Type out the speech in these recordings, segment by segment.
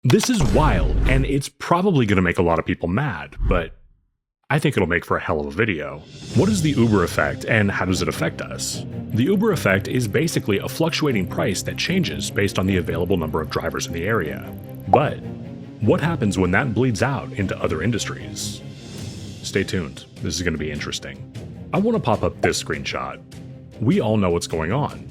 This is wild, and it's probably going to make a lot of people mad, but I think it'll make for a hell of a video. What is the Uber effect, and how does it affect us? The Uber effect is basically a fluctuating price that changes based on the available number of drivers in the area. But what happens when that bleeds out into other industries? Stay tuned, this is going to be interesting. I want to pop up this screenshot. We all know what's going on.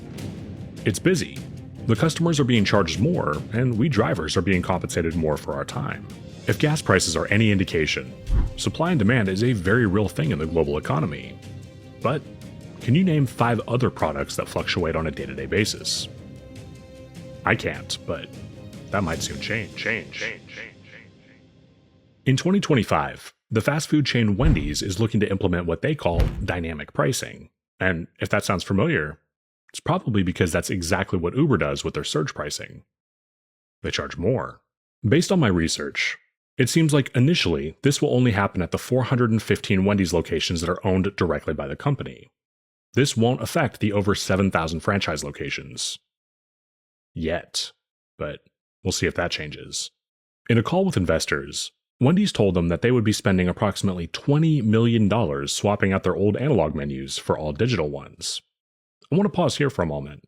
It's busy. The customers are being charged more, and we drivers are being compensated more for our time. If gas prices are any indication, supply and demand is a very real thing in the global economy. But can you name 5 other products that fluctuate on a day-to-day basis? I can't, but that might soon change. In 2025, the fast food chain Wendy's is looking to implement what they call dynamic pricing. And if that sounds familiar, it's probably because that's exactly what Uber does with their surge pricing. They charge more. Based on my research, it seems like initially this will only happen at the 415 Wendy's locations that are owned directly by the company. This won't affect the over 7,000 franchise locations. Yet. But we'll see if that changes. In a call with investors, Wendy's told them that they would be spending approximately $20 million swapping out their old analog menus for all digital ones. I want to pause here for a moment.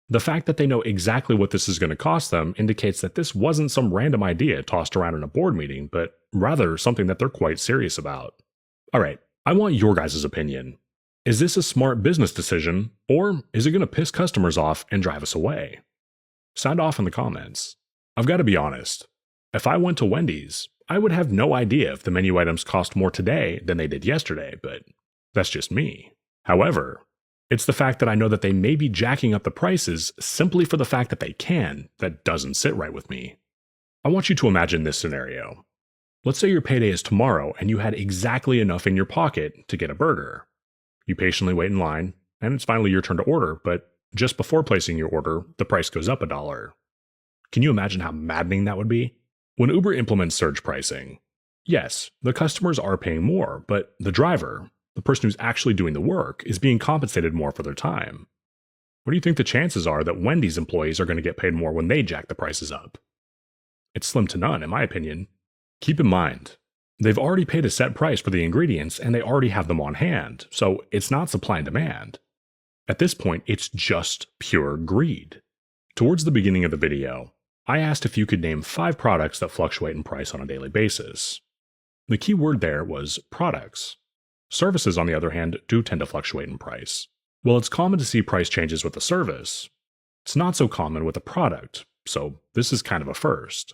The fact that they know exactly what this is going to cost them indicates that this wasn't some random idea tossed around in a board meeting, but rather something that they're quite serious about. Alright, I want your guys' opinion. Is this a smart business decision, or is it going to piss customers off and drive us away? Sound off in the comments. I've got to be honest. If I went to Wendy's, I would have no idea if the menu items cost more today than they did yesterday, but that's just me. However, it's the fact that I know that they may be jacking up the prices simply for the fact that they can that doesn't sit right with me. I want you to imagine this scenario. Let's say your payday is tomorrow and you had exactly enough in your pocket to get a burger. You patiently wait in line, and it's finally your turn to order, but just before placing your order, the price goes up $1. Can you imagine how maddening that would be? When Uber implements surge pricing, yes, the customers are paying more, but the driver, the person who's actually doing the work, is being compensated more for their time. What do you think the chances are that Wendy's employees are going to get paid more when they jack the prices up? It's slim to none, in my opinion. Keep in mind, they've already paid a set price for the ingredients and they already have them on hand, so it's not supply and demand. At this point, it's just pure greed. Towards the beginning of the video, I asked if you could name 5 products that fluctuate in price on a daily basis. The key word there was products. Services, on the other hand, do tend to fluctuate in price. While it's common to see price changes with a service, it's not so common with a product, so this is kind of a first.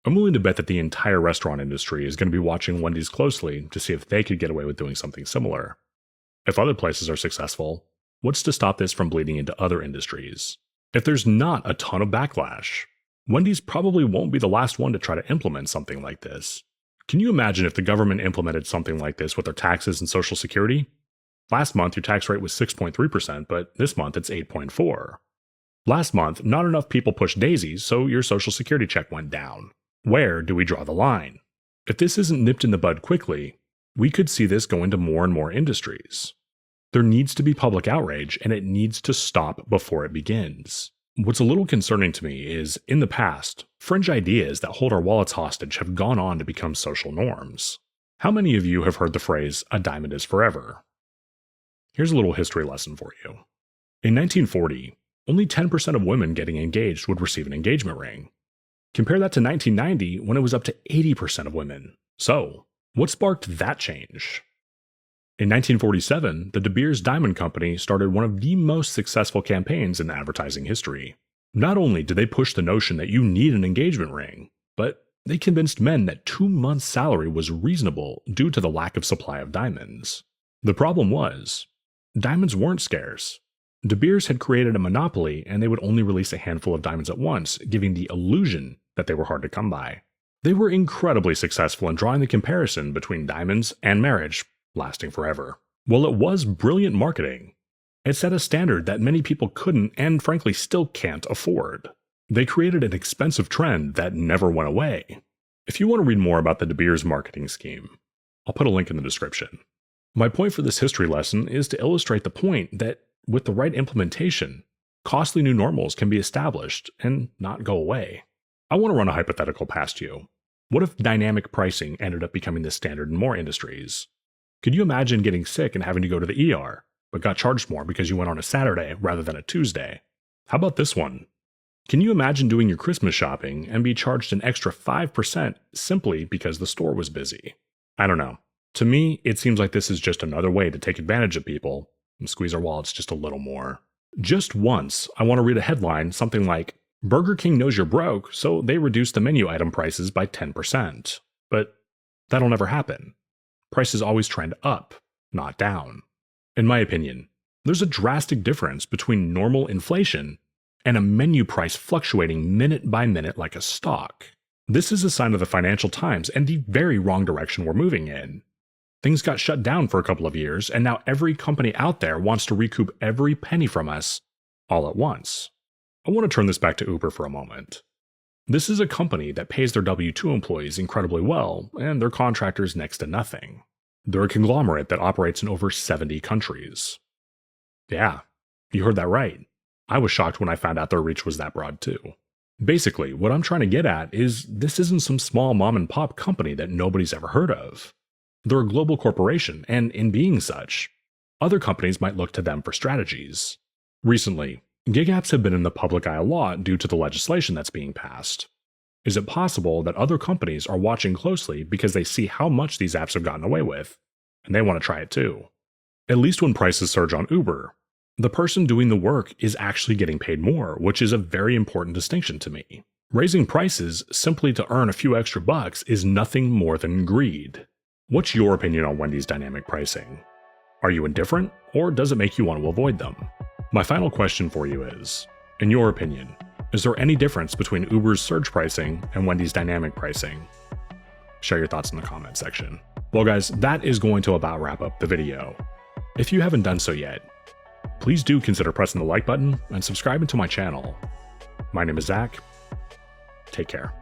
I'm willing to bet that the entire restaurant industry is going to be watching Wendy's closely to see if they could get away with doing something similar. If other places are successful, what's to stop this from bleeding into other industries? If there's not a ton of backlash, Wendy's probably won't be the last one to try to implement something like this. Can you imagine if the government implemented something like this with their taxes and Social Security? Last month, your tax rate was 6.3%, but this month it's 8.4%. Last month, not enough people pushed daisies, so your Social Security check went down. Where do we draw the line? If this isn't nipped in the bud quickly, we could see this go into more and more industries. There needs to be public outrage, and it needs to stop before it begins. What's a little concerning to me is, in the past, fringe ideas that hold our wallets hostage have gone on to become social norms. How many of you have heard the phrase, "a diamond is forever"? Here's a little history lesson for you. In 1940, only 10% of women getting engaged would receive an engagement ring. Compare that to 1990, when it was up to 80% of women. So, what sparked that change? In 1947, the De Beers Diamond Company started one of the most successful campaigns in advertising history. Not only did they push the notion that you need an engagement ring, but they convinced men that 2 months' salary was reasonable due to the lack of supply of diamonds. The problem was, diamonds weren't scarce. De Beers had created a monopoly, and they would only release a handful of diamonds at once, giving the illusion that they were hard to come by. They were incredibly successful in drawing the comparison between diamonds and marriage, lasting forever. While it was brilliant marketing, it set a standard that many people couldn't and frankly still can't afford. They created an expensive trend that never went away. If you want to read more about the De Beers marketing scheme, I'll put a link in the description. My point for this history lesson is to illustrate the point that with the right implementation, costly new normals can be established and not go away. I want to run a hypothetical past you. What if dynamic pricing ended up becoming the standard in more industries? Could you imagine getting sick and having to go to the ER, but got charged more because you went on a Saturday rather than a Tuesday? How about this one? Can you imagine doing your Christmas shopping and be charged an extra 5% simply because the store was busy? I don't know. To me, it seems like this is just another way to take advantage of people and squeeze our wallets just a little more. Just once, I want to read a headline, something like, Burger King knows you're broke, so they reduced the menu item prices by 10%. But that'll never happen. Prices always trend up, not down. In my opinion, there's a drastic difference between normal inflation and a menu price fluctuating minute by minute like a stock. This is a sign of the financial times and the very wrong direction we're moving in. Things got shut down for a couple of years, and now every company out there wants to recoup every penny from us all at once. I want to turn this back to Uber for a moment. This is a company that pays their W-2 employees incredibly well, and their contractors next to nothing. They're a conglomerate that operates in over 70 countries. Yeah, you heard that right. I was shocked when I found out their reach was that broad too. Basically, what I'm trying to get at is this isn't some small mom and pop company that nobody's ever heard of. They're a global corporation, and in being such, other companies might look to them for strategies. Recently, gig apps have been in the public eye a lot due to the legislation that's being passed. Is it possible that other companies are watching closely because they see how much these apps have gotten away with, and they want to try it too? At least when prices surge on Uber, the person doing the work is actually getting paid more, which is a very important distinction to me. Raising prices simply to earn a few extra bucks is nothing more than greed. What's your opinion on Wendy's dynamic pricing? Are you indifferent, or does it make you want to avoid them? My final question for you is, in your opinion, is there any difference between Uber's surge pricing and Wendy's dynamic pricing? Share your thoughts in the comment section. Well guys, that is going to about wrap up the video. If you haven't done so yet, please do consider pressing the like button and subscribing to my channel. My name is Zach. Take care.